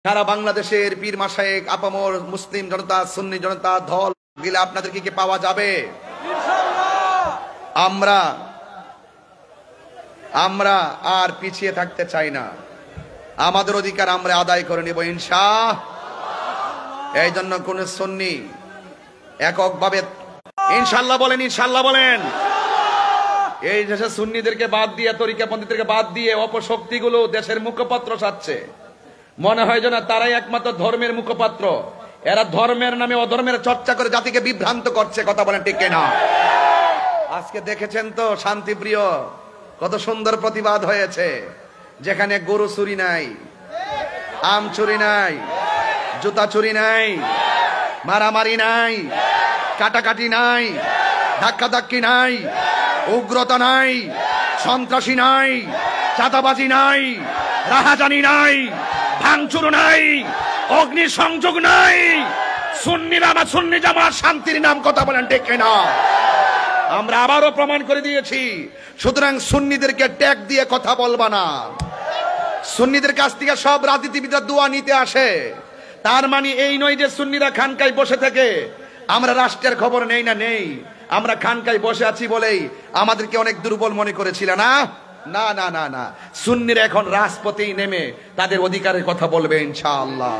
সারা বাংলাদেশের পীর মাশায়েখ আপামর মুসলিম জনতা সুন্নি জনতা দল গেলে আপনাদেরকে কি পাওয়া যাবে? আমরা আমরা আর পিছিয়ে থাকতে চাই না। আমাদের অধিকার আমরা আদায় করে নিব ইনশাআল্লাহ। এই জন্য কোন সুন্নি এককভাবে ইনশাআল্লাহ বলেন, ইনশাআল্লাহ বলেন। এই দেশে সুন্নিদেরকে বাদ দিয়ে, তরিকাপন্থীদেরকে বাদ দিয়ে অপশক্তিগুলো দেশের মুখপাত্র সাজছে। মনে হয় যেন তারাই একমাত্র ধর্মের মুখপাত্র। এরা ধর্মের নামে অধর্মের চর্চা করে জাতিকে বিভ্রান্ত করছে। কথা বলেন ঠিক কিনা? আজকে দেখেছেন তো শান্তিপ্রিয় কত সুন্দর প্রতিবাদ হয়েছে, যেখানে গরু চুরি নাই, আম চুরি নাই, জুতা চুরি নাই, মারামারি নাই, কাটাকাটি নাই, ধাক্কাধাক্কি নাই, উগ্রতা নাই, সন্ত্রাসী নাই, চাঁদাবাজি নাই, রাহাজানি নাই, ভাঙচুর নাই, অগ্নি সংযোগ নাই। সুন্নিরা বা সুন্নি জামাত শান্তির নাম। কথা বলেন ঠিক কিনা? আমরা আবারও প্রমাণ করে দিয়েছি। সুতরাং সুন্নিদেরকে ট্যাগ দিয়ে কথা বলবা না। সুন্নিদের কাছ থেকে সব রাজনীতিবিদরা দোয়া নিতে আসে। তার মানে এই নয় যে সুন্নিরা খানকায় বসে থেকে আমরা রাষ্ট্রের খবর নেই না। নেই, আমরা খানকায় বসে আছি বলেই আমাদেরকে অনেক দুর্বল মনে করেছিল না। না না না না, সুন্নিরা এখন রাজপথেই নেমে তাদের অধিকারের কথা বলবে ইনশাআল্লাহ।